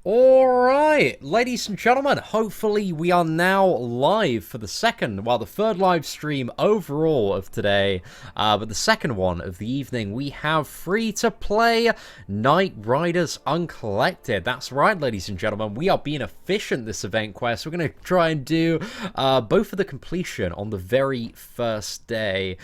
Alright, ladies and gentlemen, hopefully we are now live for the third live stream overall of today, but the second one of the evening. We have free-to-play Night Riders Uncollected. That's right, ladies and gentlemen, we are being efficient this event quest. We're going to try and do both of the completion on the very first day.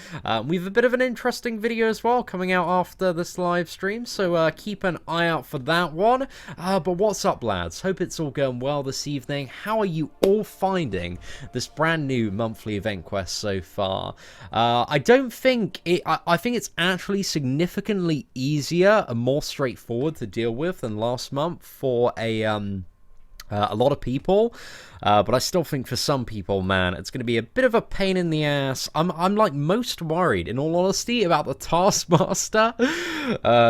We have a bit of an interesting video as well coming out after this live stream, so keep an eye out for that one. But what's up, lads? Hope it's all going well this evening. How are you all finding this brand new monthly event quest so far? I don't think it... I think it's actually significantly easier and more straightforward to deal with than last month for a lot of people. But I still think for some people, man, it's going to be a bit of a pain in the ass. I'm like most worried, in all honesty, about the Taskmaster.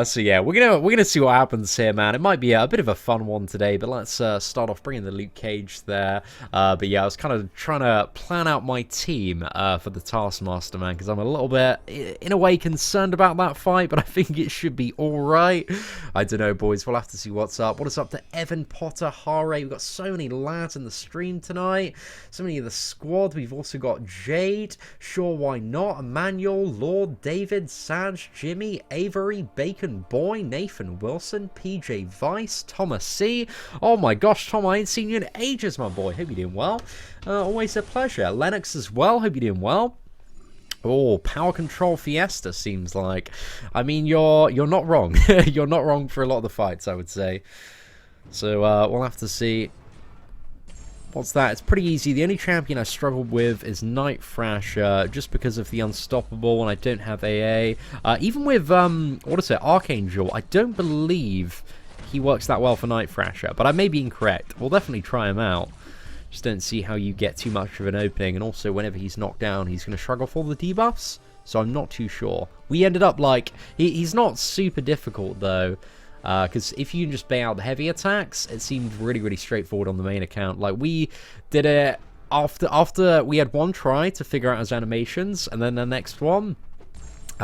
So yeah, we're gonna see what happens here, man. It might be a bit of a fun one today, but let's start off bringing the loot cage there. But yeah, I was kind of trying to plan out my team for the Taskmaster, man, because I'm a little bit, in a way, concerned about that fight, but I think it should be all right. I don't know, boys. We'll have to see what's up. What is up to Evan Potter, Hare? We've got so many lads in the stream tonight, so many of the squad. We've also got Jade, sure why not, Emmanuel, Lord, David, Sanj, Jimmy, Avery, Bacon Boy, Nathan Wilson, PJ Vice, Thomas C. Oh my gosh, Tom, I ain't seen you in ages, my boy. Hope you're doing well. Always a pleasure. Lennox as well, hope you're doing well. Oh, Power Control Fiesta seems like. I mean, you're not wrong. You're not wrong for a lot of the fights, I would say. So we'll have to see. What's that? It's pretty easy. The only champion I struggled with is Night Thrasher, just because of the Unstoppable, and I don't have AA. Even with, what is it, Archangel, I don't believe he works that well for Night Thrasher, but I may be incorrect. We'll definitely try him out. Just don't see how you get too much of an opening, and also whenever he's knocked down, he's going to struggle for the debuffs, so I'm not too sure. We ended up, like, he's not super difficult, though. Because if you can just bait out the heavy attacks, it seemed really straightforward on the main account. Like, we did it after we had one try to figure out his animations, and then the next one,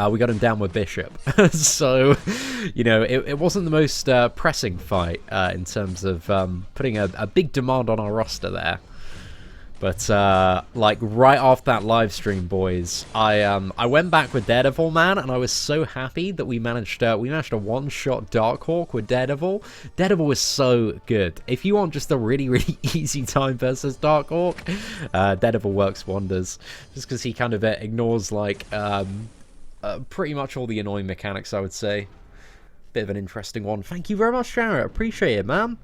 we got him down with Bishop. So, you know, it wasn't the most pressing fight in terms of putting a big demand on our roster there. But, like, right after that live stream, boys, I went back with Daredevil, man, and I was so happy that we managed a one-shot Darkhawk with Daredevil. Daredevil was so good. If you want just a really easy time versus Darkhawk, Daredevil works wonders. Just because he kind of ignores, like, pretty much all the annoying mechanics, I would say. Bit of an interesting one. Thank you very much, Jarrett. Appreciate it, man.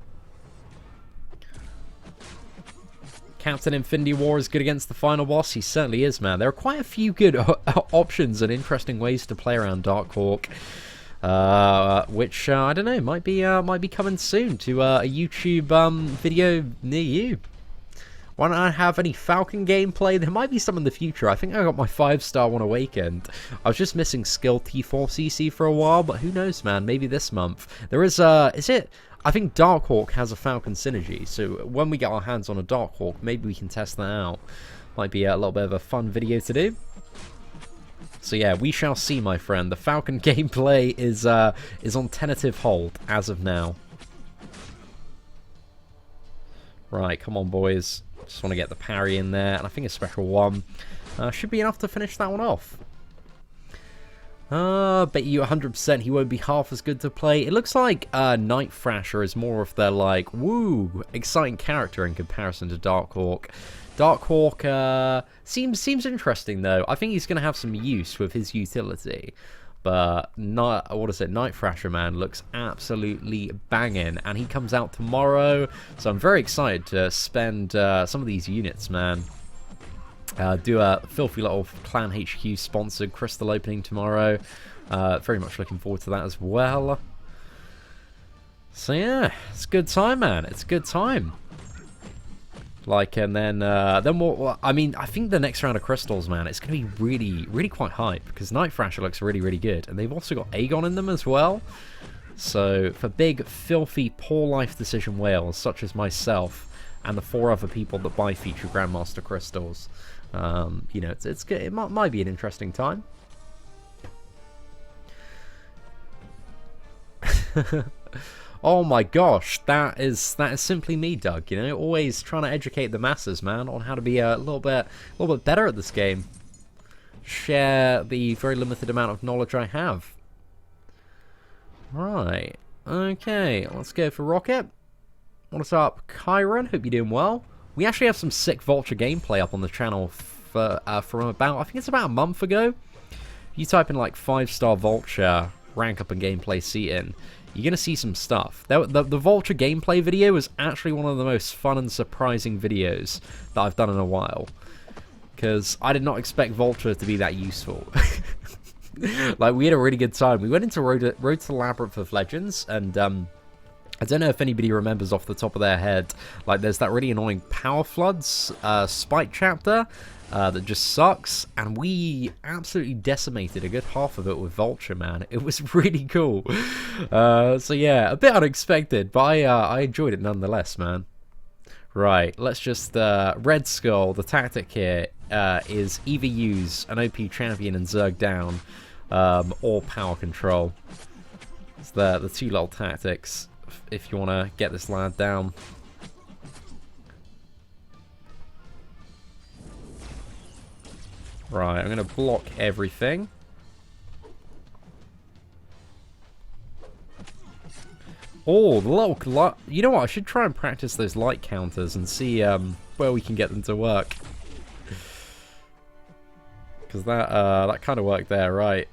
Captain Infinity War is good against the final boss. He certainly is, man. There are quite a few good options and interesting ways to play around Darkhawk, which I don't know, might be coming soon to a YouTube video near you. Why don't I have any Falcon gameplay? There might be some in the future. I think I got my 5-star one Awakened. I was just missing skill T4CC for a while, but who knows, man? Maybe this month. There is it? I think Darkhawk has a Falcon synergy, so when we get our hands on a Darkhawk, maybe we can test that out. Might be a little bit of a fun video to do. So yeah, we shall see, my friend. The Falcon gameplay is on tentative hold as of now. Right, come on, boys. Just want to get the parry in there, and I think a special one should be enough to finish that one off. Bet you 100% he won't be half as good to play. It looks like Night Thrasher is more of their, like, woo, exciting character in comparison to Darkhawk. Darkhawk seems interesting, though. I think he's going to have some use with his utility. But, Night Thrasher, man, looks absolutely banging. And he comes out tomorrow, so I'm very excited to spend some of these units, man. Do a filthy little Clan HQ sponsored crystal opening tomorrow. Very much looking forward to that as well. So yeah, it's a good time, man. It's a good time. Like, and then what? I mean, I think the next round of crystals, man, it's going to be really quite hype because Night Thrasher looks really good, and they've also got Aegon in them as well. So for big, filthy, poor life decision whales such as myself and the 4 other people that buy feature Grandmaster crystals. You know, it might be an interesting time. Oh my gosh, that is simply me, Doug. You know, always trying to educate the masses, man, on how to be a little bit better at this game. Share the very limited amount of knowledge I have. Right. Okay, let's go for Rocket. What's up, Kyron? Hope you're doing well. We actually have some sick Vulture gameplay up on the channel from about, I think it's about a month ago. If you type in like 5-star Vulture, rank up and gameplay Seatin, you're going to see some stuff. The Vulture gameplay video was actually one of the most fun and surprising videos that I've done in a while. Because I did not expect Vulture to be that useful. Like, we had a really good time. We went into Road to the Labyrinth of Legends, and I don't know if anybody remembers off the top of their head, like, there's that really annoying Power Floods spike chapter that just sucks, and we absolutely decimated a good half of it with Vulture, man. It was really cool. So yeah, a bit unexpected, but I enjoyed it nonetheless, man. Right, let's just, Red Skull, the tactic here is either use an OP champion and Zerg down, or power control. It's the two little tactics if you want to get this lad down. Right, I'm going to block everything. Oh, the little... You know what? I should try and practice those light counters and see where we can get them to work. Because that kind of worked there, right?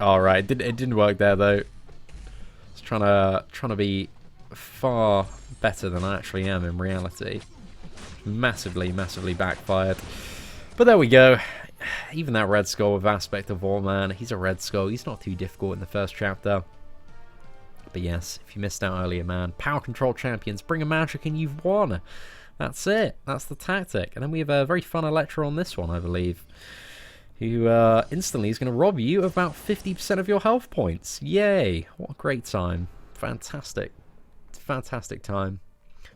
Alright, it didn't work there, though. I was trying to be far better than I actually am in reality. Massively backfired. But there we go. Even that Red Skull with Aspect of War, man. He's a Red Skull. He's not too difficult in the first chapter. But yes, if you missed out earlier, man, power control champions, bring a magic and you've won. That's it. That's the tactic. And then we have a very fun Electra on this one, I believe, who instantly is going to rob you of about 50% of your health points. Yay. What a great time. Fantastic. Fantastic time.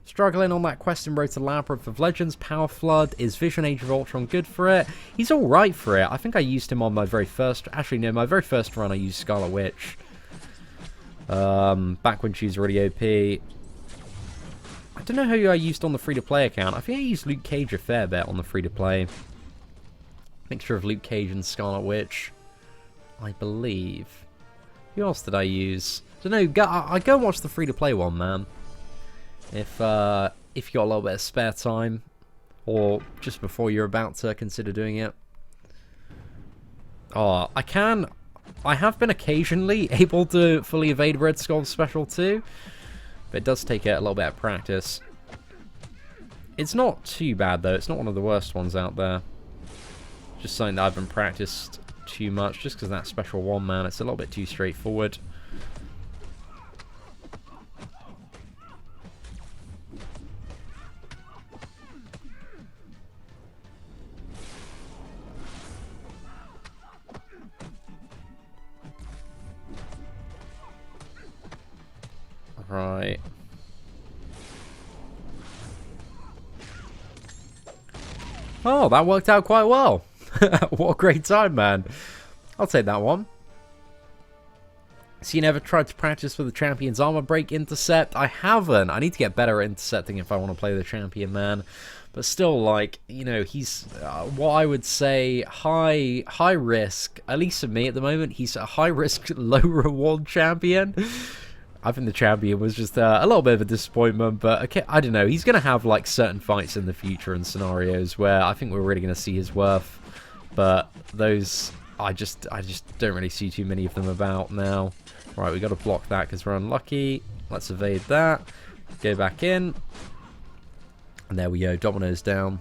Struggling on that quest in Road to Labyrinth of Legends. Power Flood. Is Vision Age of Ultron good for it? He's alright for it. I think I used him on my very first... Actually, no, my very first run I used Scarlet Witch. Back when she was really OP. I don't know who I used on the free-to-play account. I think I used Luke Cage a fair bit on the free-to-play. Mixture of Luke Cage and Scarlet Witch, I believe. Who else did I use? I don't know. I go and watch the free-to-play one, man. If you got a little bit of spare time, or just before you're about to consider doing it. Oh, I have been occasionally able to fully evade Red Skull's special too, but it does take a little bit of practice. It's not too bad though, it's not one of the worst ones out there. Just something that I haven't practiced too much, just because that special one, man, it's a little bit too straightforward. Right. Oh, that worked out quite well. What a great time, man. I'll take that one. So you never tried to practice with the champion's armor break intercept? I haven't. I need to get better at intercepting if I want to play the champion, man. But still, like, you know, he's what I would say high risk, at least for me at the moment, he's a high risk, low reward champion. I think the champion was just a little bit of a disappointment, but okay, I don't know. He's going to have like certain fights in the future and scenarios where I think we're really going to see his worth. But those, I just don't really see too many of them about now. Right, we got to block that because we're unlucky. Let's evade that. Go back in. And there we go. Domino's down.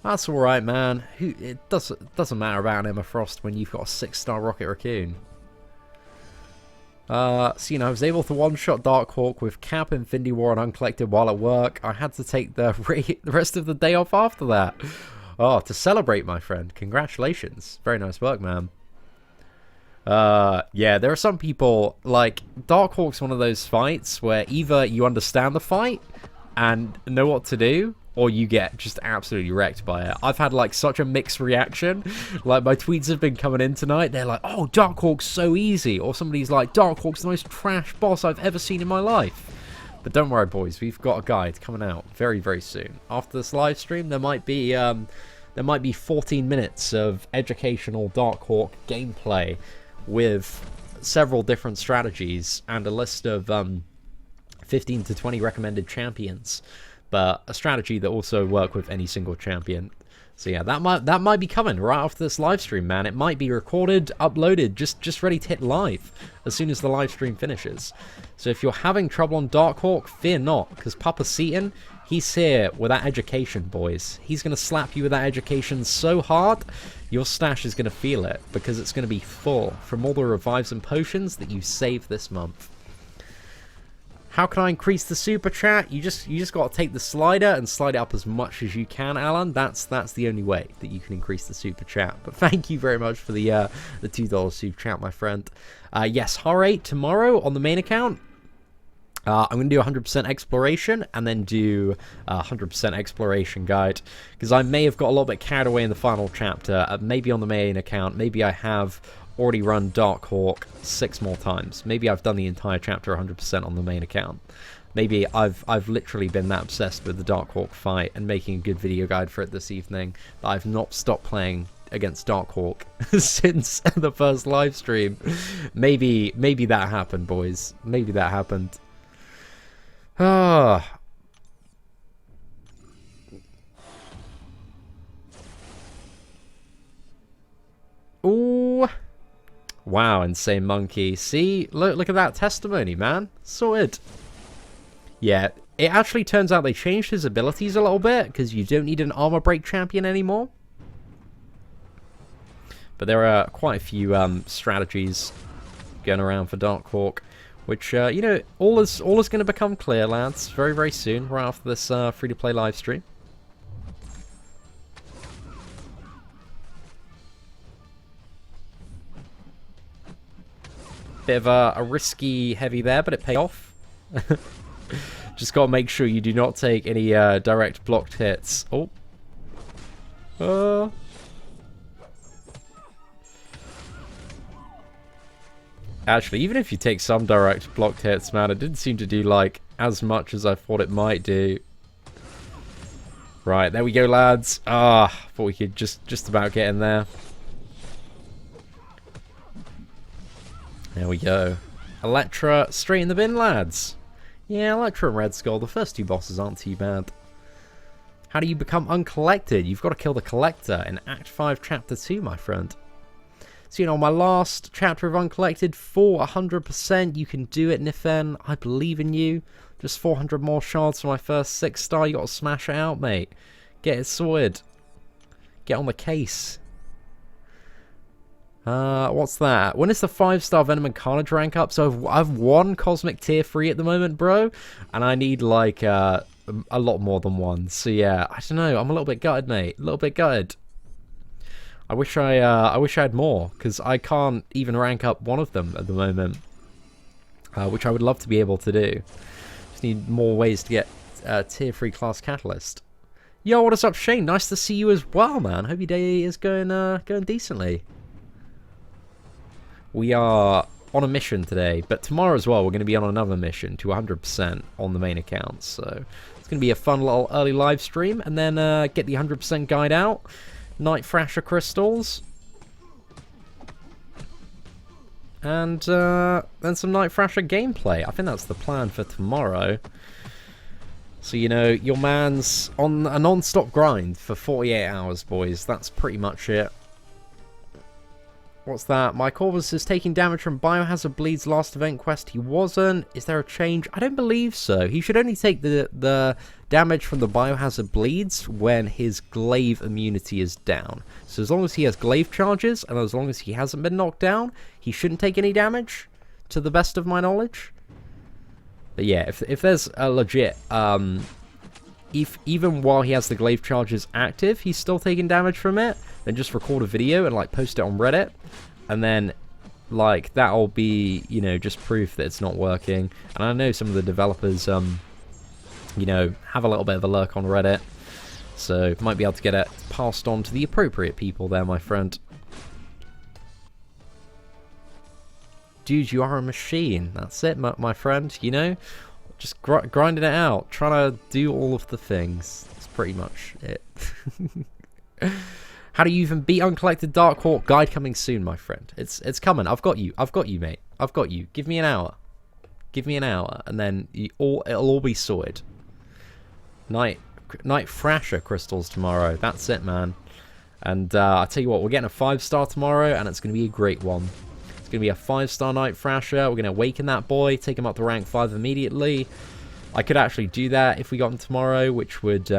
That's all right, man. It doesn't matter about Emma Frost when you've got a 6-star Rocket Raccoon. So, you know, I was able to one-shot Darkhawk with Cap, Infinity War, and Uncollected while at work. I had to take the rest of the day off after that. Oh, to celebrate, my friend. Congratulations. Very nice work, man. Yeah, there are some people, like, Darkhawk's one of those fights where either you understand the fight and know what to do, or you get just absolutely wrecked by it. I've had like such a mixed reaction. Like my tweets have been coming in tonight. They're like, oh, Darkhawk's so easy. Or somebody's like, Darkhawk's the most trash boss I've ever seen in my life. But don't worry, boys. We've got a guide coming out very, very soon. After this live stream, there might be 14 minutes of educational Darkhawk gameplay with several different strategies and a list of 15 to 20 recommended champions, but a strategy that also work with any single champion. So yeah, that might be coming right after this live stream, man. It might be recorded, uploaded, just ready to hit live as soon as the live stream finishes. So if you're having trouble on Darkhawk, fear not, because Papa Seatin, he's here with that education, boys. He's going to slap you with that education so hard, your stash is going to feel it, because it's going to be full from all the revives and potions that you saved this month. How can I increase the super chat? You just got to take the slider and slide it up as much as you can, Alan. That's the only way that you can increase the super chat. But thank you very much for the $2 super chat, my friend. Yes, H8 tomorrow on the main account. I'm going to do 100% exploration and then do 100% exploration guide, because I may have got a little bit carried away in the final chapter. Maybe on the main account, maybe I have already run Darkhawk 6 more times. Maybe I've done the entire chapter 100% on the main account. Maybe I've literally been that obsessed with the Darkhawk fight and making a good video guide for it this evening that I've not stopped playing against Darkhawk since the first live stream. Maybe that happened, boys. Maybe that happened. Ah. Ooh. Wow, Insane Monkey. See? Look at that testimony, man. Sorted. Yeah, it actually turns out they changed his abilities a little bit, because you don't need an armor break champion anymore. But there are quite a few strategies going around for Darkhawk, which, you know, all is going to become clear, lads, very, very soon, right after this free-to-play live stream. Bit of a risky heavy there, but it paid off. Just got to make sure you do not take any direct blocked hits. Oh. Actually, even if you take some direct blocked hits, man, it didn't seem to do, like, as much as I thought it might do. Right, there we go, lads. Thought we could just about get in there. There we go. Electra, straight in the bin, lads. Yeah, Electra and Red Skull, the first 2 bosses aren't too bad. How do you become uncollected? You've got to kill the Collector in Act 5, Chapter 2, my friend. So, you know, my last chapter of Uncollected, for 100%, you can do it, Nifen. I believe in you. Just 400 more shards for my first 6-star. You got to smash it out, mate. Get it sorted. Get on the case. What's that? When is the 5-star Venom and Carnage rank up? So I've 1 Cosmic Tier 3 at the moment, bro. And I need, like, a lot more than 1. So, yeah, I don't know. I'm a little bit gutted, mate. A little bit gutted. I wish I had more, because I can't even rank up 1 of them at the moment. Which I would love to be able to do. Just need more ways to get Tier 3 class Catalyst. Yo, what is up, Shane? Nice to see you as well, man. Hope your day is going decently. We are on a mission today, but tomorrow as well we're going to be on another mission to 100% on the main account. So it's going to be a fun little early live stream, and then get the 100% guide out. Night Thrasher crystals. And then some Night Thrasher gameplay. I think that's the plan for tomorrow. So, you know, your man's on a non-stop grind for 48 hours, boys. That's pretty much it. What's that? My Corvus is taking damage from Biohazard Bleed's last event quest. He wasn't. Is there a change? I don't believe so. He should only take the damage from the Biohazard Bleeds when his glaive immunity is down. So as long as he has glaive charges, and as long as he hasn't been knocked down, he shouldn't take any damage, to the best of my knowledge. But yeah, if there's a legit... even while he has the glaive charges active, he's still taking damage from it, then just record a video and, like, post it on Reddit, and then, like, that'll be, you know, just proof that it's not working. And I know some of the developers, you know, have a little bit of a lurk on Reddit, So, might be able to get it passed on to the appropriate people there, my friend. Dude, you are a machine. That's it, my friend, you know? Just grinding it out, trying to do all of the things. That's pretty much it. How do you even beat Uncollected Darkhawk? Guide coming soon, my friend. It's coming. I've got you, mate. I've got you. Give me an hour. Give me an hour, and then it'll all be sorted. Night Thrasher crystals tomorrow. That's it, man. And I tell you what, we're getting a 5-star tomorrow, and it's going to be a great one. It's going to be a 5-star Night Thrasher. We're going to awaken that boy, take him up to rank 5 immediately. I could actually do that if we got him tomorrow, which would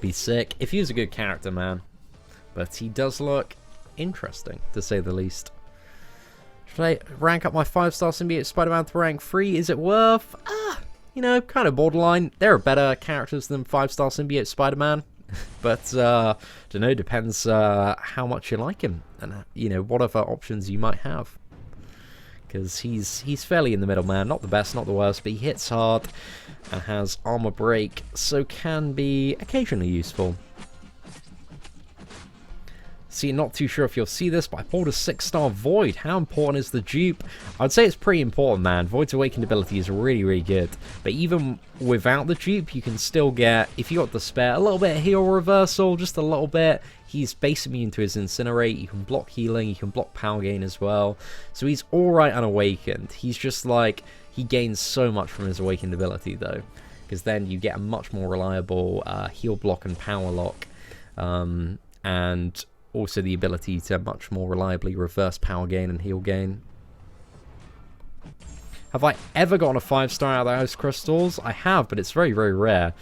be sick. If he was a good character, man. But he does look interesting, to say the least. Should I rank up my 5-star symbiote Spider-Man to rank 3? Is it worth? You know, kind of borderline. There are better characters than 5-star symbiote Spider-Man. But, don't know, depends how much you like him. And, you know, what other options you might have. Because he's fairly in the middle, man. Not the best, not the worst, but he hits hard and has armor break, so can be occasionally useful. See, not too sure if you'll see this, but I pulled a 6-star Void. How important is the dupe? I'd say it's pretty important, man. Void's awakened ability is really, really good. But even without the dupe, you can still get, if you got the spare, a little bit of heal reversal, just a little bit. He's base immune to his Incinerate. You can block healing. You can block power gain as well. So he's alright unawakened. He's just like, he gains so much from his awakened ability, though. Because then you get a much more reliable heal block and power lock. And also the ability to much more reliably reverse power gain and heal gain. Have I ever gotten a 5-star out of those crystals? I have, but it's very, very rare.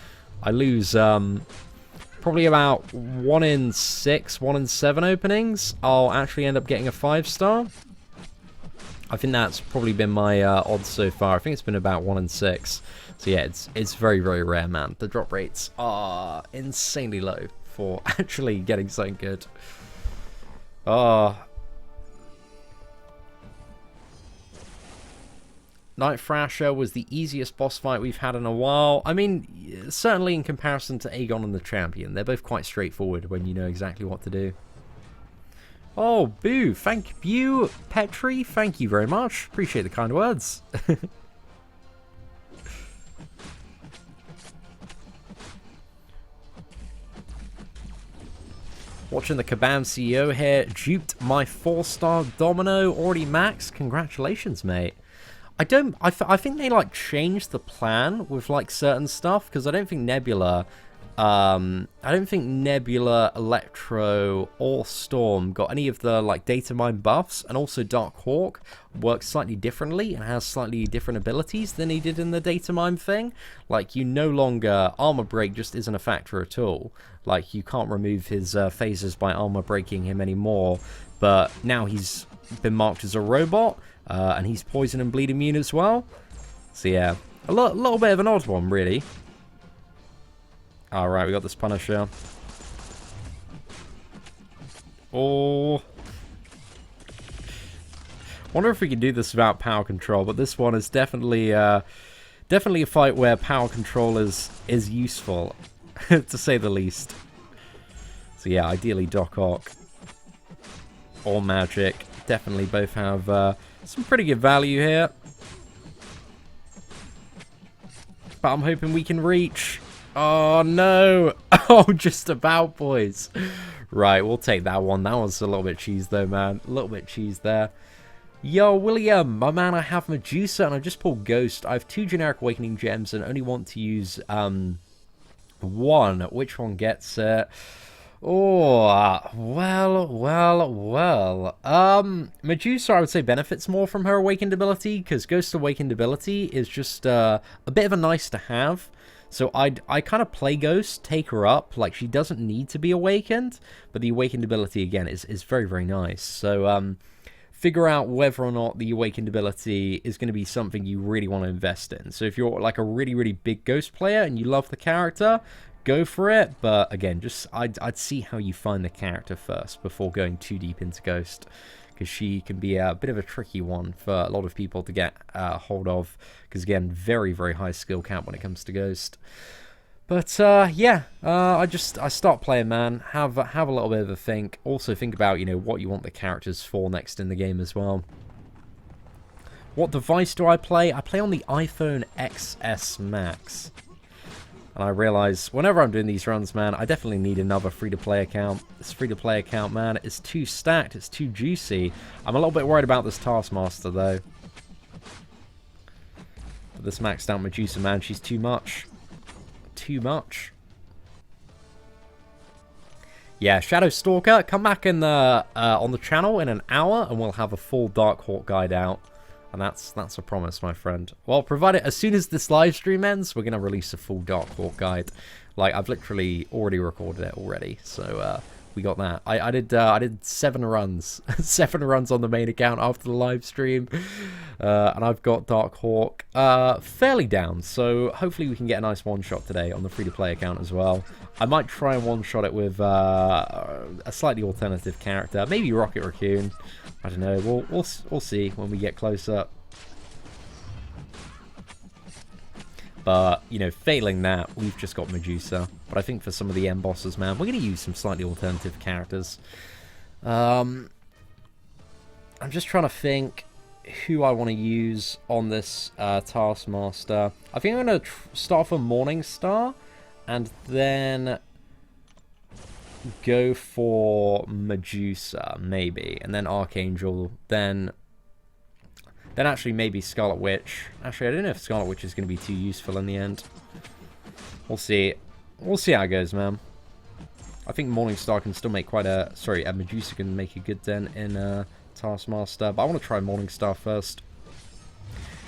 I lose probably about 1 in 6, 1 in 7 openings. I'll actually end up getting a 5-star. I think that's probably been my odds so far. I think it's been about 1 in 6. So yeah, it's very, very rare, man. The drop rates are insanely low for actually getting something good. Night Thrasher was the easiest boss fight we've had in a while. I mean, certainly in comparison to Aegon and the Champion. They're both quite straightforward when you know exactly what to do. Oh, boo. Thank you, Petri. Thank you very much. Appreciate the kind words. Watching the Kabam CEO here. Duped my 4-star Domino. Already max. Congratulations, mate. I think they like changed the plan with like certain stuff, because I don't think Nebula, Electro, or Storm got any of the like data mine buffs, and also Darkhawk works slightly differently and has slightly different abilities than he did in the data mine thing. Like, you no longer, armor break just isn't a factor at all. Like, you can't remove his phases by armor breaking him anymore, but now he's been marked as a robot. And he's poison and bleed immune as well. So yeah, a little bit of an odd one, really. Alright, we got this Punisher. Oh. Wonder if we can do this without power control, but this one is definitely a fight where power control is useful, to say the least. So yeah, ideally Darkhawk or Magic. Definitely both have some pretty good value here. But I'm hoping we can reach. Oh, no. Oh, just about, boys. Right, we'll take that one. That was a little bit cheese, though, man. A little bit cheese there. Yo, William, my man, I have Medusa, and I just pulled Ghost. I have 2 generic Awakening Gems and only want to use 1. Which one gets it? Oh, well. Medusa, I would say, benefits more from her awakened ability, because Ghost's awakened ability is just a bit of a nice to have. So I kind of play Ghost, take her up. Like, she doesn't need to be awakened, but the awakened ability, again, is very, very nice. So, figure out whether or not the awakened ability is going to be something you really want to invest in. So if you're, like, a really, really big Ghost player and you love the character, go for it, but again, just I'd see how you find the character first before going too deep into Ghost, because she can be a bit of a tricky one for a lot of people to get hold of, because again, very, very high skill count when it comes to Ghost. But yeah, I start playing, man. Have a little bit of a think. Also think about, you know, what you want the characters for next in the game as well. What device do I play? I play on the iPhone XS Max. And I realize whenever I'm doing these runs, man, I definitely need another free-to-play account. This free-to-play account, man, is too stacked. It's too juicy. I'm a little bit worried about this Taskmaster, though. But this maxed out Medusa, man, she's too much. Too much. Yeah, Shadow Stalker, come back in the on the channel in an hour, and we'll have a full Darkhawk guide out. And that's a promise, my friend. Well, provided as soon as this live stream ends, we're gonna release a full Darkhawk guide. Like, I've literally already recorded it already, so we got that. I did 7 runs, 7 runs on the main account after the live stream, and I've got Darkhawk fairly down. So hopefully we can get a nice one-shot today on the free-to-play account as well. I might try and one-shot it with a slightly alternative character, maybe Rocket Raccoon. I don't know. We'll see when we get closer. But, you know, failing that, we've just got Medusa. But I think for some of the end bosses, man, we're going to use some slightly alternative characters. I'm just trying to think who I want to use on this Taskmaster. I think I'm going to start for Morningstar and then go for Medusa, maybe. And then Archangel, then actually maybe Scarlet Witch. Actually, I don't know if Scarlet Witch is going to be too useful in the end. We'll see. We'll see how it goes, man. I think Morningstar can still make quite a... Sorry, Medusa can make a good dent in Taskmaster. But I want to try Morningstar first.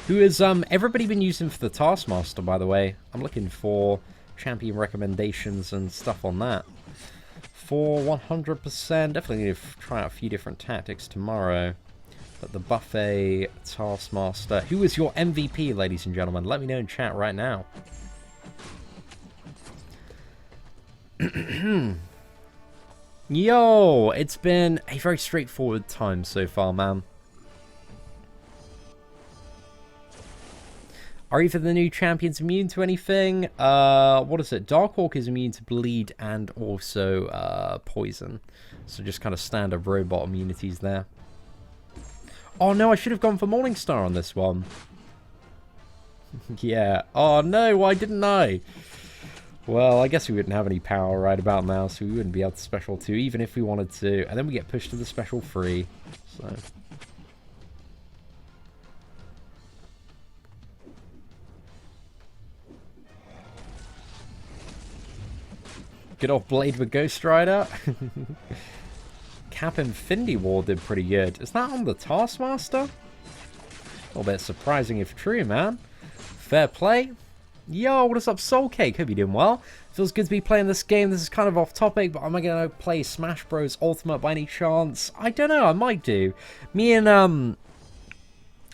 Who has everybody been using for the Taskmaster, by the way? I'm looking for champion recommendations and stuff on that. For 100%. Definitely need to try out a few different tactics tomorrow. But the buffet Taskmaster. Who is your MVP, ladies and gentlemen? Let me know in chat right now. Yo, it's been a very straightforward time so far, man. Are either the new champions immune to anything? What is it? Darkhawk is immune to bleed and also poison. So just kind of standard robot immunities there. Oh no, I should have gone for Morningstar on this one. Yeah. Oh no, why didn't I? Well, I guess we wouldn't have any power right about now, so we wouldn't be able to special 2, even if we wanted to. And then we get pushed to the special 3. So... Good old Blade with Ghost Rider. Cap Infinity War did pretty good. Is that on the Taskmaster? A little bit surprising if true, man. Fair play. Yo, what is up, Soul Cake? Hope you're doing well. Feels good to be playing this game. This is kind of off topic, but am I going to play Smash Bros. Ultimate by any chance? I don't know. I might do. Me and,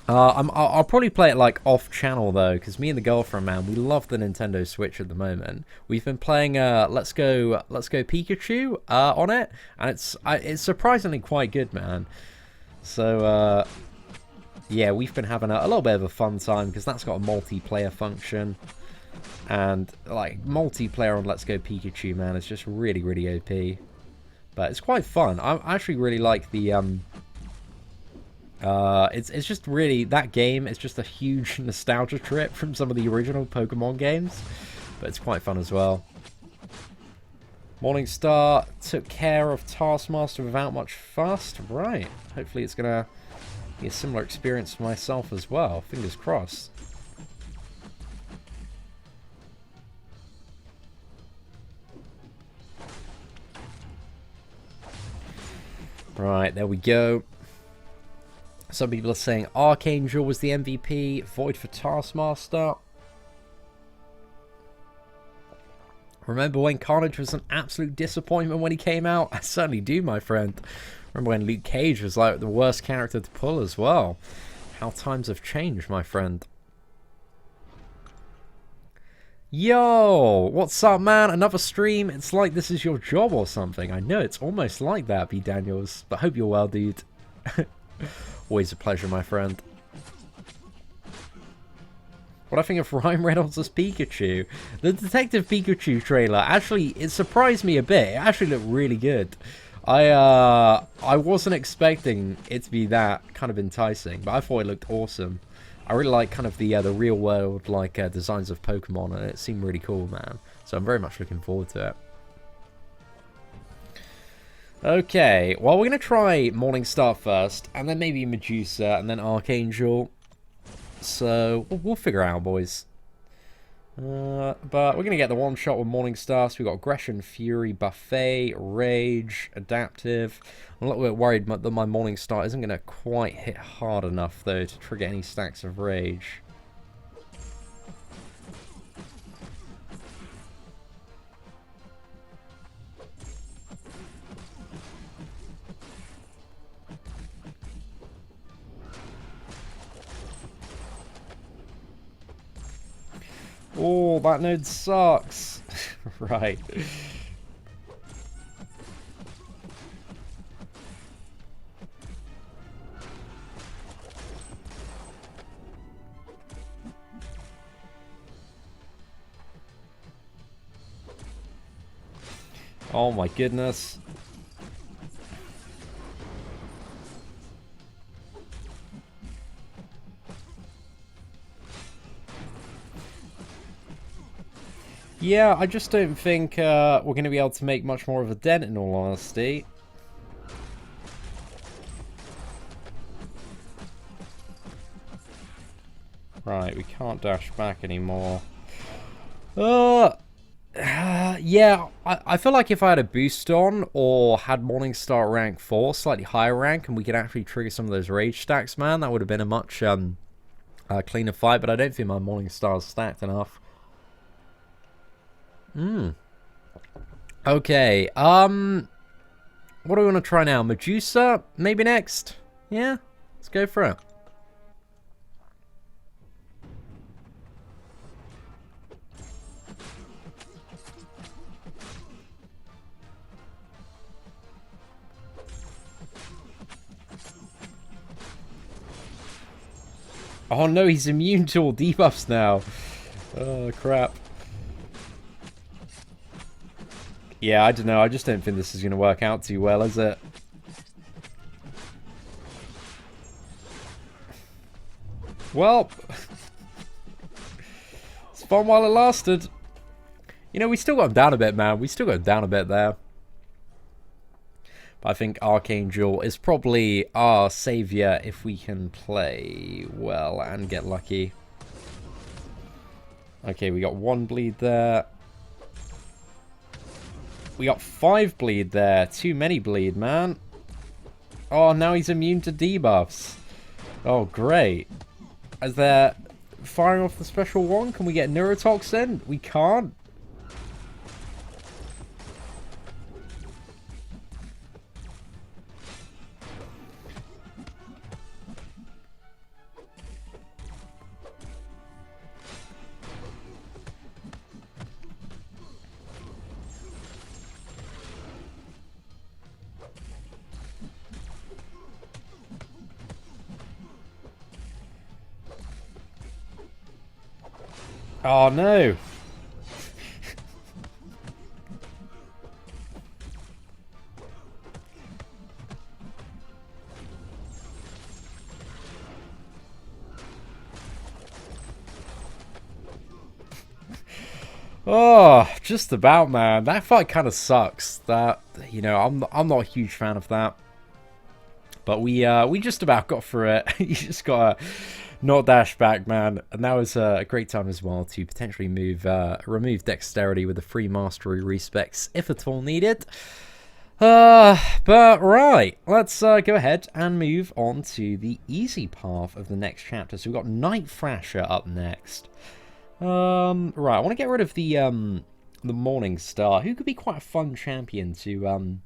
I'll probably play it like off channel though, because me and the girlfriend, man, we love the Nintendo Switch at the moment. We've been playing Let's Go Pikachu on it, and it's surprisingly quite good, man. So yeah, we've been having a little bit of a fun time because that's got a multiplayer function, and like multiplayer on Let's Go Pikachu, man, is just really OP. But it's quite fun. I actually really like the it's just really, that game is just a huge nostalgia trip from some of the original Pokemon games, but it's quite fun as well. Morningstar took care of Taskmaster without much fuss. Right, hopefully it's gonna be a similar experience for myself as well, fingers crossed. Right, there we go. Some people are saying Archangel was the MVP, Void for Taskmaster. Remember when Carnage was an absolute disappointment when he came out? I certainly do, my friend. Remember when Luke Cage was like the worst character to pull as well. How times have changed, my friend. Yo, what's up, man? Another stream? It's like this is your job or something. I know, it's almost like that, B. Daniels. But hope you're well, dude. Always a pleasure, my friend. what I think of Ryan Reynolds as Pikachu. The Detective Pikachu trailer, actually, it surprised me a bit. It actually looked really good. I wasn't expecting it to be that kind of enticing, but I thought it looked awesome. I really like kind of the real world like designs of Pokemon, and it seemed really cool, man. So I'm very much looking forward to it. Okay, well, we're going to try Morningstar first, and then maybe Medusa, and then Archangel. So, we'll figure out, boys. But we're going to get the one shot with Morningstar. So we've got Aggression, Fury, Buffet, Rage, Adaptive. I'm a little bit worried that my Morningstar isn't going to quite hit hard enough, though, to trigger any stacks of Rage. Oh, that node sucks. Right. Oh my goodness. Yeah, I just don't think we're going to be able to make much more of a dent, in all honesty. Right, we can't dash back anymore. Yeah, I feel like if I had a boost on, or had Morningstar rank 4, slightly higher rank, and we could actually trigger some of those rage stacks, man, that would have been a much cleaner fight, but I don't think my Morningstar is stacked enough. Okay, what do we want to try now? Medusa? Maybe next? Yeah, let's go for it. Oh no, he's immune to all debuffs now. Oh, crap. Yeah, I don't know. I just don't think this is going to work out too well, is it? Well, it's fun while it lasted. You know, we still got him down a bit, man. We still got him down a bit there. But I think Archangel is probably our savior if we can play well and get lucky. Okay, we got 1 bleed there. We got 5 bleed there. Too many bleed, man. Oh, now he's immune to debuffs. Oh, great. Is there firing off the special one? Can we get Neurotoxin? We can't. Oh, no. Oh, just about, man. That fight kind of sucks. That, you know, I'm not a huge fan of that. But we just about got through it. You just gotta not dash back, man. And that was a great time as well to potentially remove dexterity with the free mastery respecs if at all needed. But right, let's go ahead and move on to the easy path of the next chapter. So we've got Night Thrasher up next. Right, I want to get rid of the Morningstar, who could be quite a fun champion to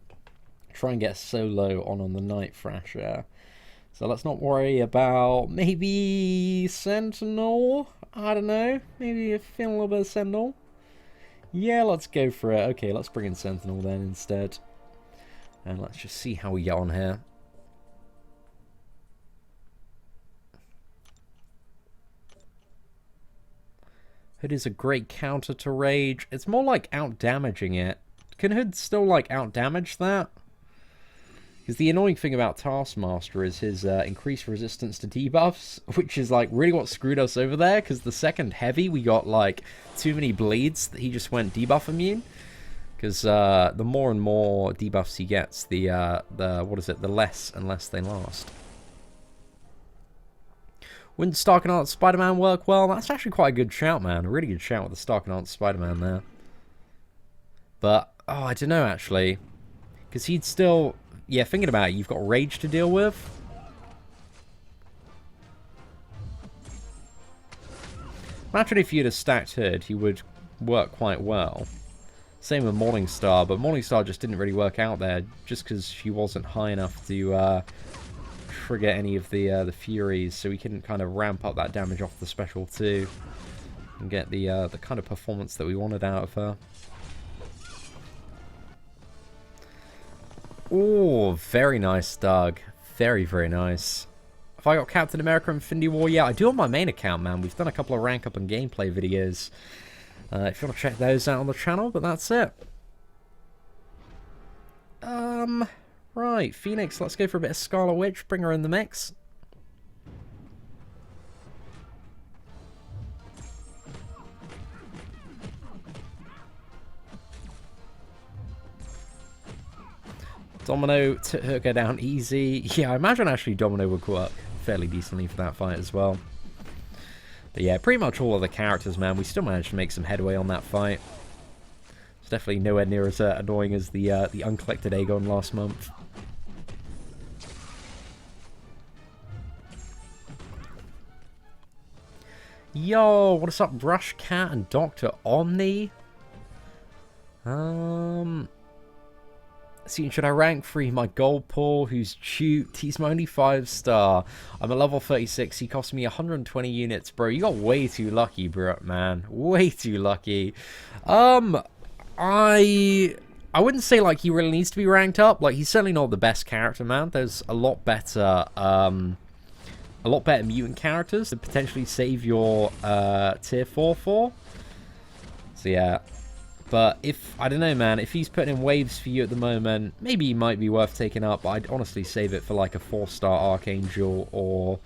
try and get solo on the Night Thrasher. So let's not worry about maybe Sentinel. I don't know. Maybe feeling a little bit of Sentinel. Yeah, let's go for it. Okay, let's bring in Sentinel then instead. And let's just see how we get on here. Hood is a great counter to Rage. It's more like out-damaging it. Can Hood still, like, out-damage that? Because the annoying thing about Taskmaster is his increased resistance to debuffs, which is, like, really what screwed us over there, because the second heavy, we got, like, too many bleeds that he just went debuff immune. Because the more and more debuffs he gets, the less and less they last. Wouldn't Starknart Spider-Man work well? That's actually quite a good shout, man. A really good shout with the Starknart Spider-Man there. But, oh, I don't know, actually. Because he'd still... Yeah, thinking about it, you've got Rage to deal with. Imagine if you'd have stacked Hood, he would work quite well. Same with Morningstar, but Morningstar just didn't really work out there, just because she wasn't high enough to trigger any of the Furies, so we couldn't kind of ramp up that damage off the special too, and get the kind of performance that we wanted out of her. Oh, very nice, Doug. Very, very nice. Have I got Captain America Infinity War? Yeah, I do on my main account, man. We've done a couple of rank up and gameplay videos. If you want to check those out on the channel, but that's it. Right, Phoenix, let's go for a bit of Scarlet Witch, bring her in the mix. Domino took her down easy. Yeah, I imagine actually Domino would work fairly decently for that fight as well. But yeah, pretty much all of the characters, man, we still managed to make some headway on that fight. It's definitely nowhere near as annoying as the uncollected Aegon last month. Yo, what's up, Rush Cat and Dr. Omni? See, should I rank 3 my gold pool, who's cute? He's my only 5-star. I'm a level 36. He cost me 120 units, bro. You got way too lucky, bro, man. Way too lucky. I wouldn't say, like, he really needs to be ranked up. Like, he's certainly not the best character, man. There's a lot better mutant characters to potentially save your tier 4 for. So, yeah. But if, I don't know, man, if he's putting in waves for you at the moment, maybe he might be worth taking up, but I'd honestly save it for like a 4-star Archangel or,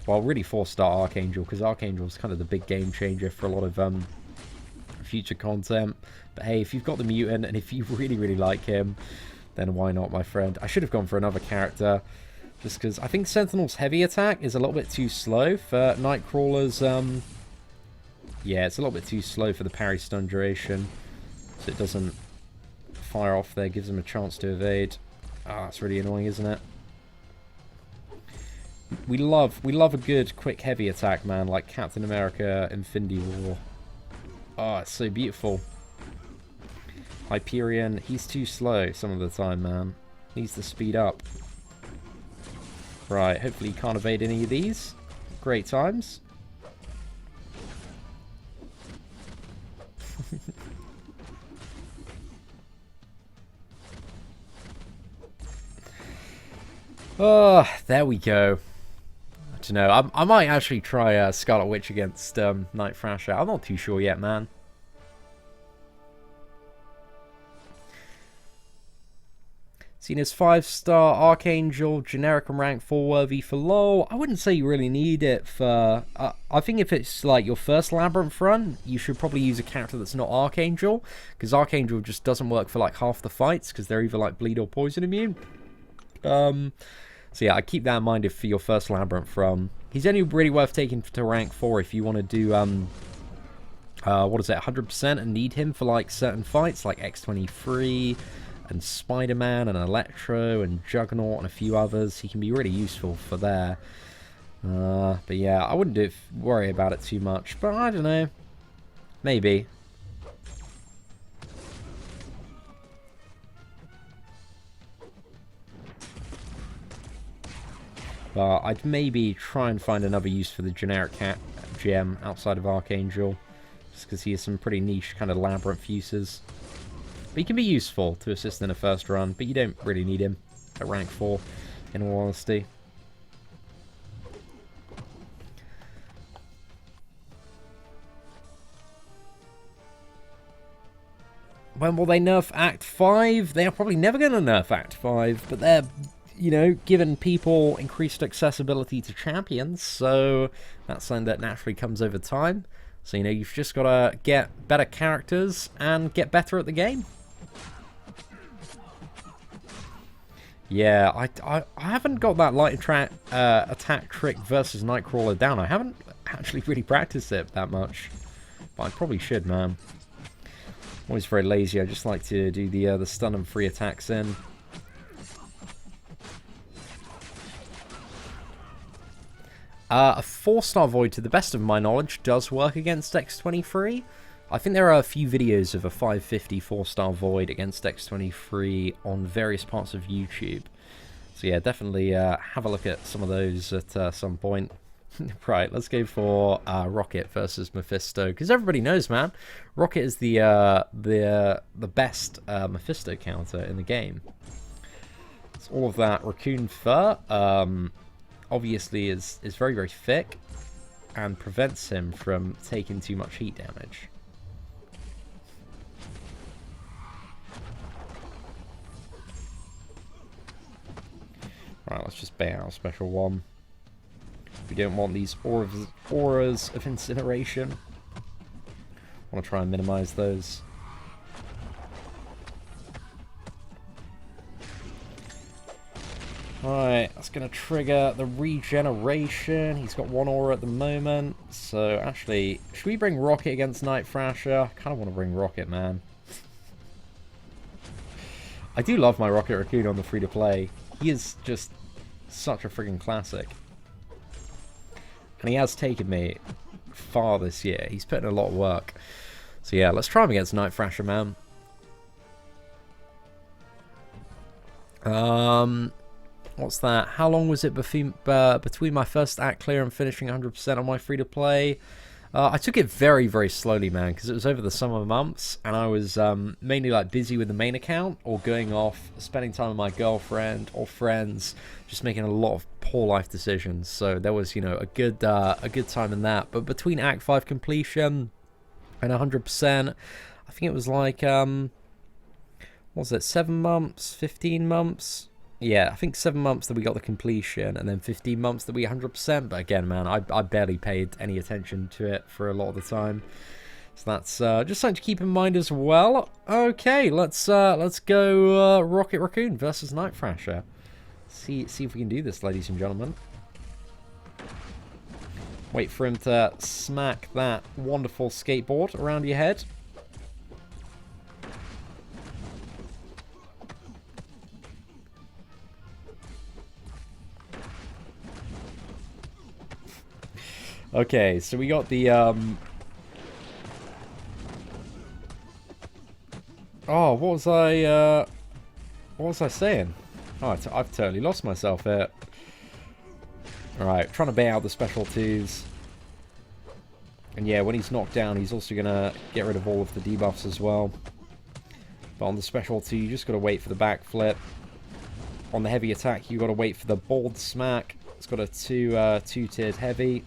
well, really 4-star Archangel, because Archangel's kind of the big game changer for a lot of future content. But hey, if you've got the mutant and if you really, really like him, then why not, my friend? I should have gone for another character, just because I think Sentinel's heavy attack is a little bit too slow for Nightcrawler's, yeah, it's a little bit too slow for the parry stun duration, so it doesn't fire off there, gives him a chance to evade. Ah, that's really annoying, isn't it? We love a good, quick, heavy attack, man, like Captain America Infinity War. Oh, it's so beautiful. Hyperion, he's too slow some of the time, man. Needs to speed up. Right, hopefully he can't evade any of these. Great times. Oh, there we go. I don't know. I might actually try Scarlet Witch against Night Thrasher. I'm not too sure yet, man. Seen as 5-star Archangel, generic and rank 4 worthy for LoL. I wouldn't say you really need it for... I think if it's like your first Labyrinth run, you should probably use a character that's not Archangel, because Archangel just doesn't work for like half the fights, because they're either like bleed or poison immune. So yeah, I keep that in mind if for your first Labyrinth run. He's only really worth taking to rank 4 if you want to do, what is it, 100% and need him for like certain fights, like X-23... and Spider-Man and Electro and Juggernaut and a few others. He can be really useful for there. But yeah, I wouldn't worry about it too much. But I don't know. Maybe. But I'd maybe try and find another use for the generic gem outside of Archangel. Just because he has some pretty niche kind of Labyrinth uses. But he can be useful to assist in a first run, but you don't really need him at rank 4, in all honesty. When will they nerf Act 5? They are probably never going to nerf Act 5, but they're, you know, giving people increased accessibility to champions, so that's something that naturally comes over time. So, you know, you've just got to get better characters and get better at the game. Yeah, I haven't got that light attack trick versus Nightcrawler down. I haven't actually really practiced it that much, but I probably should, man. I'm always very lazy. I just like to do the stun and free attacks in. A 4-star Void, to the best of my knowledge, does work against X23. I think there are a few videos of a 550 4-star Void against X23 on various parts of YouTube. So yeah, definitely have a look at some of those at some point. Right, let's go for Rocket versus Mephisto, because everybody knows, man, Rocket is the best Mephisto counter in the game. It's all of that raccoon fur. Obviously is very, very thick and prevents him from taking too much heat damage. Right, let's just bait out special one. We don't want these auras of incineration. I want to try and minimize those. Alright, that's going to trigger the regeneration. He's got one aura at the moment. So, actually, should we bring Rocket against Night Thrasher? I kind of want to bring Rocket, man. I do love my Rocket Raccoon on the free-to-play. He is just such a friggin' classic. And he has taken me far this year. He's put in a lot of work. So, yeah, let's try him against Night Thrasher, man. What's that? How long was it between my first act clear and finishing 100% on my free-to-play? I took it very, very slowly, man, because it was over the summer months, and I was mainly like busy with the main account, or going off, spending time with my girlfriend or friends, just making a lot of poor life decisions. So there was, you know, a good time in that. But between Act 5 completion and 100%, I think it was like what was it, 7 months, 15 months? Yeah, I think 7 months that we got the completion, and then 15 months that we 100%. But again, man, I barely paid any attention to it for a lot of the time. So that's just something to keep in mind as well. Okay, let's go Rocket Raccoon versus Night Thrasher. See if we can do this, ladies and gentlemen. Wait for him to smack that wonderful skateboard around your head. Okay, so we got the, oh, what was I saying? Oh, I've totally lost myself here. Alright, trying to bait out the special twos. And yeah, when he's knocked down, he's also going to get rid of all of the debuffs as well. But on the special two, you just got to wait for the backflip. On the heavy attack, you got to wait for the bold smack. It's got a two-tiered heavy.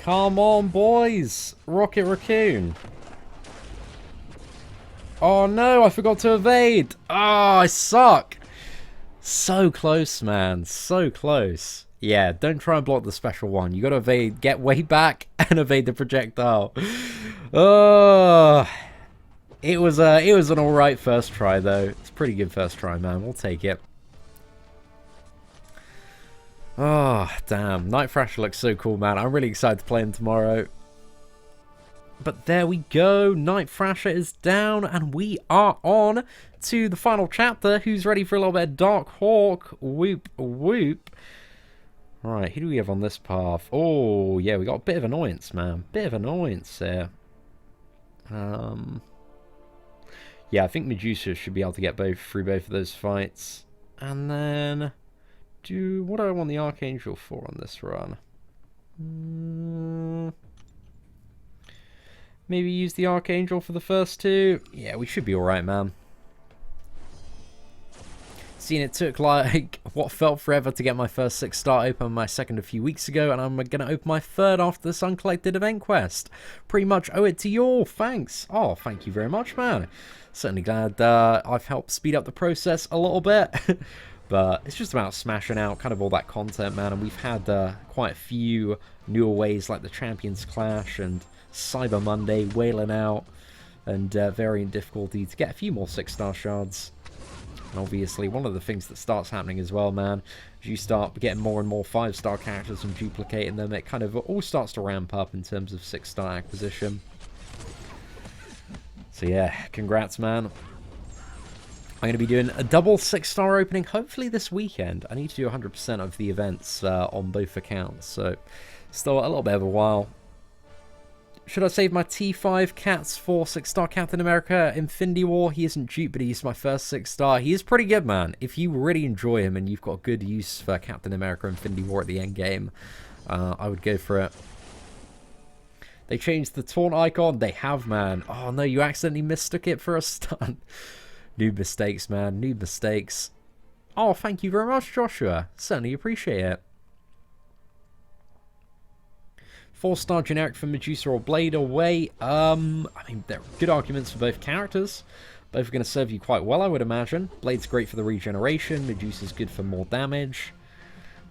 Come on, boys! Rocket Raccoon! Oh no, I forgot to evade! Oh, I suck! So close, man. So close. Yeah, don't try and block the special one. You gotta evade, get way back, and evade the projectile. Oh, it was an alright first try, though. It's a pretty good first try, man. We'll take it. Oh, damn. Night Thrasher looks so cool, man. I'm really excited to play him tomorrow. But there we go. Night Thrasher is down, and we are on to the final chapter. Who's ready for a little bit of Darkhawk? Whoop, whoop. Right, who do we have on this path? Oh, yeah, we got a bit of annoyance, man. Bit of annoyance here. Yeah, I think Medusa should be able to get through both of those fights. And then, what do I want the Archangel for on this run? Maybe use the Archangel for the first two. Yeah, we should be alright, man. Seeing it took like what felt forever to get my first 6-star open, my second a few weeks ago, and I'm going to open my third after this Uncollected event quest. Pretty much owe it to you all. Thanks. Oh, thank you very much, man. Certainly glad I've helped speed up the process a little bit. But it's just about smashing out kind of all that content, man. And we've had quite a few newer ways like the Champions Clash and Cyber Monday wailing out, and varying difficulty to get a few more 6-star shards. And obviously, one of the things that starts happening as well, man, as you start getting more and more 5-star characters and duplicating them, it kind of all starts to ramp up in terms of 6-star acquisition. So yeah, congrats, man. I'm going to be doing a double 6-star opening, hopefully this weekend. I need to do 100% of the events on both accounts, so still a little bit of a while. Should I save my T5 cats for 6-star Captain America Infinity War? He isn't cheap, but he's my first 6-star. He is pretty good, man. If you really enjoy him and you've got good use for Captain America Infinity War at the end game, I would go for it. They changed the taunt icon. They have, man. Oh, no, you accidentally mistook it for a stun. Noob mistakes, man. Noob mistakes. Oh, thank you very much, Joshua. Certainly appreciate it. 4-star generic for Medusa or Blade away. I mean, there are good arguments for both characters. Both are going to serve you quite well, I would imagine. Blade's great for the regeneration. Medusa's good for more damage.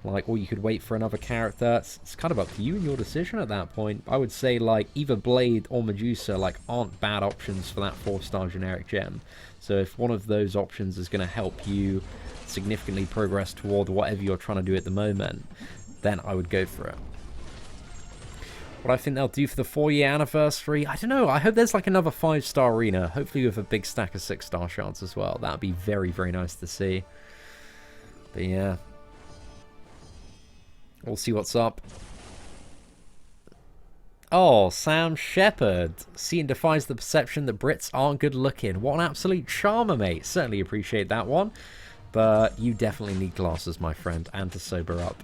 Like, or you could wait for another character. It's kind of up to you and your decision at that point. I would say, like, either Blade or Medusa, like, aren't bad options for that 4-star generic gem. So if one of those options is going to help you significantly progress toward whatever you're trying to do at the moment, then I would go for it. What I think they'll do for the 4-year anniversary, I don't know. I hope there's like another 5-star arena, hopefully with a big stack of 6-star shards as well. That would be very, very nice to see. But yeah, we'll see what's up. Oh, Sam Shepard. Seatin defies the perception that Brits aren't good looking. What an absolute charmer, mate. Certainly appreciate that one. But you definitely need glasses, my friend, and to sober up.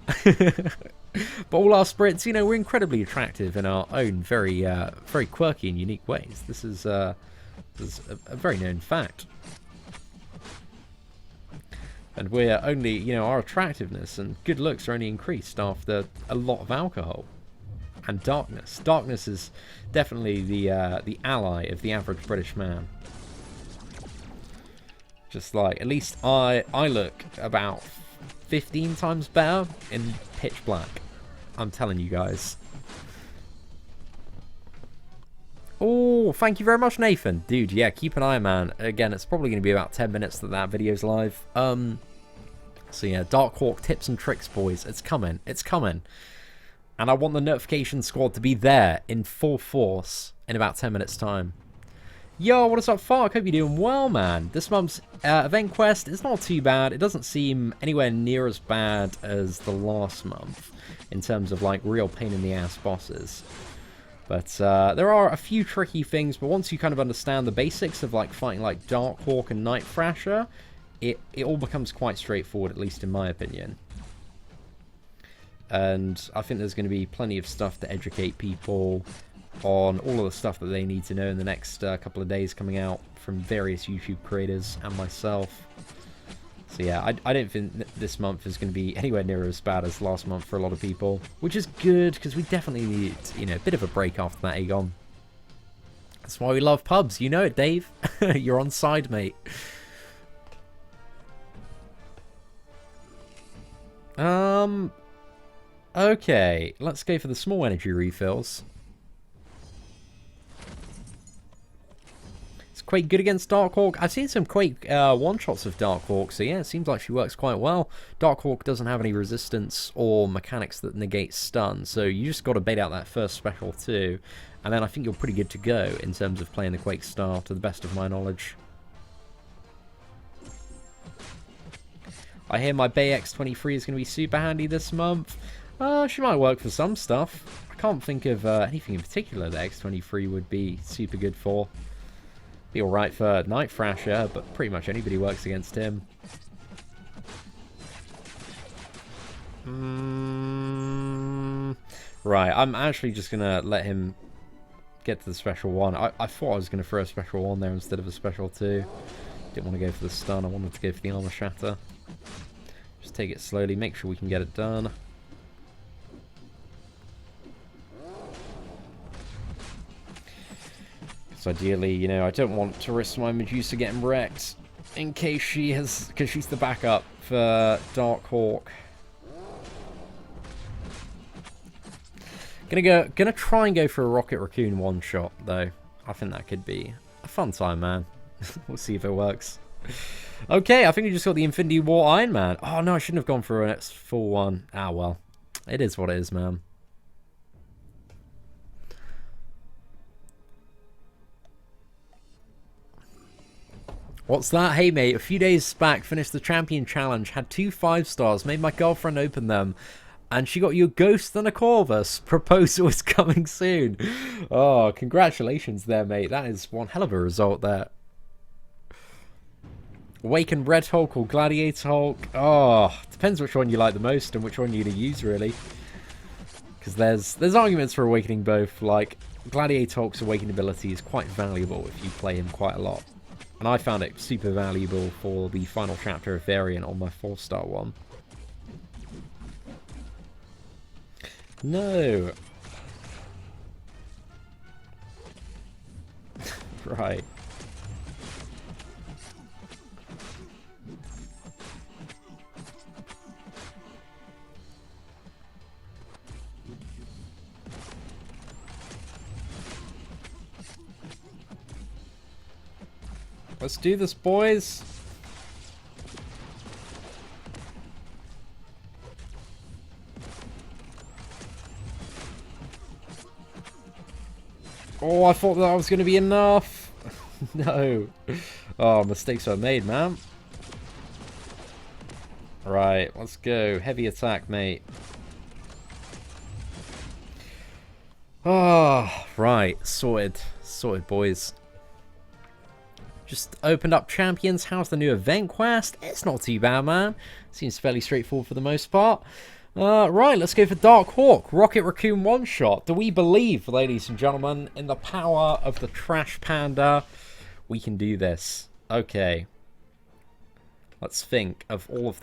But all our Brits, you know, we're incredibly attractive in our own very very quirky and unique ways. This is a very known fact. And we're only, you know, our attractiveness and good looks are only increased after a lot of alcohol. And darkness. Darkness is definitely the ally of the average British man. Just like, at least I look about 15 times better in pitch black. I'm telling you guys. Oh, thank you very much, Nathan. Dude, yeah, keep an eye, man. Again, it's probably going to be about 10 minutes that video's live. So yeah, Darkhawk tips and tricks, boys. It's coming. It's coming. And I want the notification squad to be there in full force in about 10 minutes' time. Yo, what is up, Fark? Hope you're doing well, man. This month's event quest is not too bad. It doesn't seem anywhere near as bad as the last month in terms of, like, real pain-in-the-ass bosses. But there are a few tricky things, but once you kind of understand the basics of, like, fighting like Darkhawk and Night Thrasher, it all becomes quite straightforward, at least in my opinion. And I think there's going to be plenty of stuff to educate people on all of the stuff that they need to know in the next couple of days coming out from various YouTube creators and myself. So yeah, I don't think this month is going to be anywhere near as bad as last month for a lot of people, which is good because we definitely need, you know, a bit of a break after that Aegon. That's why we love pubs. You know it, Dave. You're on side, mate. Okay, let's go for the small energy refills. Quake good against Darkhawk? I've seen some Quake one-shots of Darkhawk, so yeah, it seems like she works quite well. Darkhawk doesn't have any resistance or mechanics that negate stun, so you just got to bait out that first special too, and then I think you're pretty good to go in terms of playing the Quake style, to the best of my knowledge. I hear my Bay X23 is going to be super handy this month. She might work for some stuff. I can't think of anything in particular that X23 would be super good for. Be alright for Night Thrasher, but pretty much anybody works against him. Right, I'm actually just going to let him get to the special one. I thought I was going to throw a special one there instead of a special two. Didn't want to go for the stun, I wanted to go for the armor shatter. Just take it slowly, make sure we can get it done. Because ideally, you know, I don't want to risk my Medusa getting wrecked in case she has, because she's the backup for Darkhawk. Gonna try and go for a Rocket Raccoon one shot though. I think that could be a fun time, man. We'll see if it works. Okay, I think we just got the Infinity War Iron Man. Oh no, I shouldn't have gone for a full one. Ah well, it is what it is, man. What's that? Hey mate, a few days back finished the Champion Challenge, had 2 5-stars, made my girlfriend open them, and she got you a Ghost and a Corvus. Proposal is coming soon. Oh, congratulations there, mate. That is one hell of a result there. Awakened Red Hulk or Gladiator Hulk? Oh, depends which one you like the most and which one you're going to use, really. Because there's arguments for awakening both. Like, Gladiator Hulk's awakening ability is quite valuable if you play him quite a lot. And I found it super valuable for the final chapter of Variant on my 4-star one. No. Right. Let's do this, boys. Oh, I thought that was going to be enough. No. Oh, mistakes were made, man. Right, let's go. Heavy attack, mate. Ah, right. Sorted. Sorted, boys. Just opened up Champions. How's the new event quest? It's not too bad, man. Seems fairly straightforward for the most part. Right, let's go for Darkhawk. Rocket Raccoon one-shot. Do we believe, ladies and gentlemen, in the power of the Trash Panda? We can do this. Okay. Let's think of all of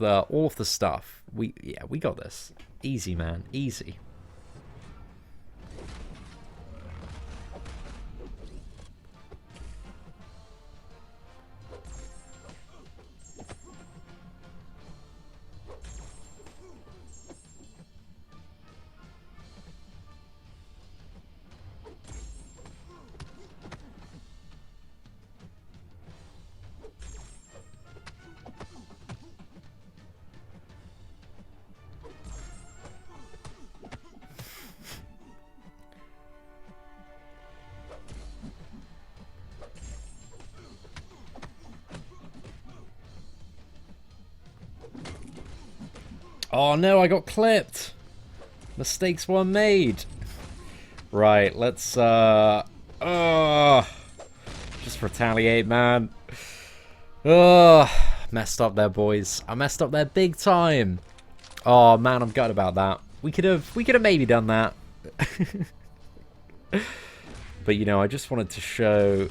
the stuff. We got this. Easy, man. Easy. Oh no, I got clipped. Mistakes were made. Right, let's just retaliate, man. Messed up there, boys. I messed up there big time. Oh man, I'm gutted about that. We could have maybe done that. But you know, I just wanted to show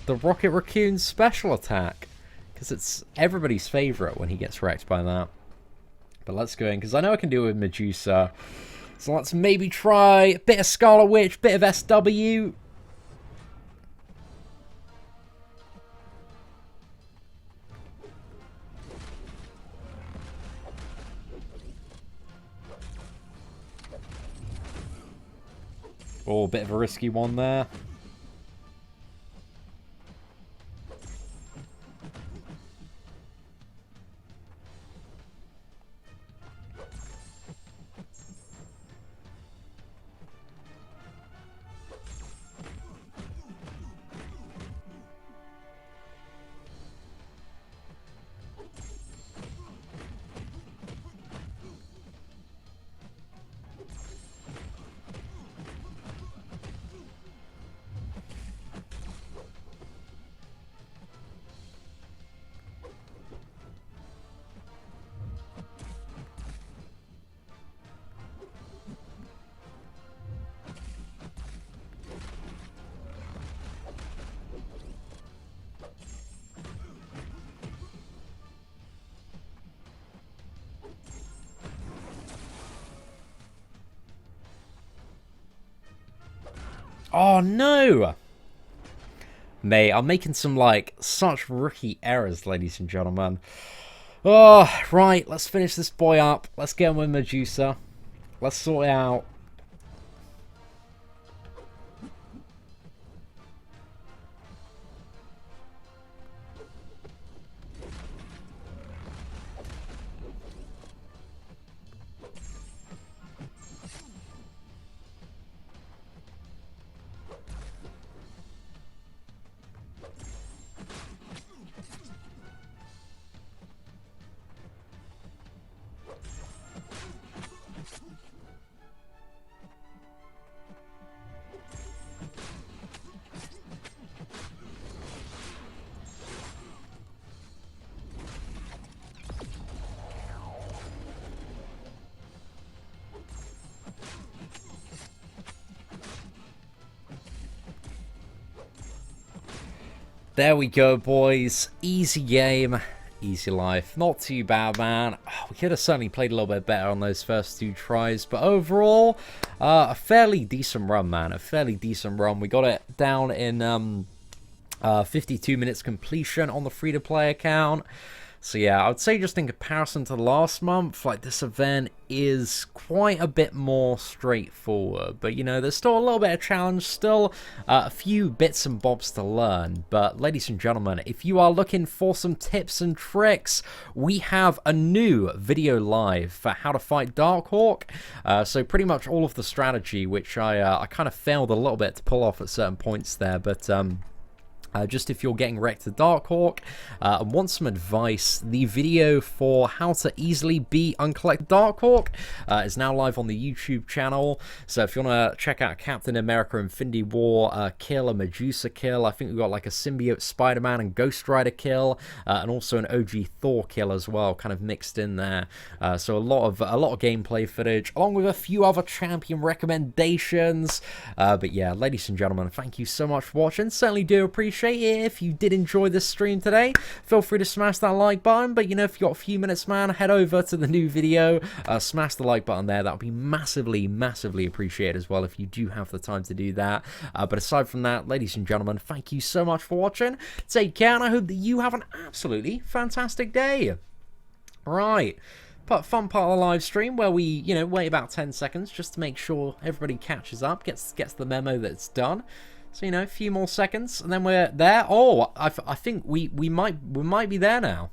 the Rocket Raccoon special attack, because it's everybody's favorite when he gets wrecked by that. But let's go in, because I know I can do it with Medusa. So let's maybe try a bit of Scarlet Witch, bit of SW. Oh, a bit of a risky one there. Oh, no! Mate, I'm making some, like, such rookie errors, ladies and gentlemen. Oh, right, let's finish this boy up. Let's get him with Medusa. Let's sort it out. There we go, boys. Easy game, easy life. Not too bad, man. We could have certainly played a little bit better on those first 2 tries, but overall, a fairly decent run, man. A fairly decent run. We got it down in 52 minutes completion on the free-to-play account. So yeah, I would say just in comparison to last month, like, this event is quite a bit more straightforward. But, you know, there's still a little bit of challenge, still a few bits and bobs to learn. But, ladies and gentlemen, if you are looking for some tips and tricks, we have a new video live for how to fight Darkhawk. So pretty much all of the strategy, which I kind of failed a little bit to pull off at certain points there, but just if you're getting wrecked to Darkhawk and want some advice, the video for how to easily beat Uncollected Darkhawk is now live on the YouTube channel. So if you want to check out Captain America Infinity War kill, a Medusa kill, I think we've got like a symbiote Spider-Man and Ghost Rider kill, and also an OG Thor kill as well, kind of mixed in there. So a lot of gameplay footage, along with a few other champion recommendations. But yeah, ladies and gentlemen, thank you so much for watching. Certainly do appreciate it. If you did enjoy this stream today, feel free to smash that like button. But, you know, if you got a few minutes, man, head over to the new video, smash the like button there. That would be massively appreciated as well if you do have the time to do that. But aside from that, ladies and gentlemen, thank you so much for watching. Take care, and I hope that you have an absolutely fantastic day. Right. Fun part of the live stream where we, you know, wait about 10 seconds just to make sure everybody catches up, gets the memo that it's done. So, you know, a few more seconds, and then we're there. Oh, I think we might be there now.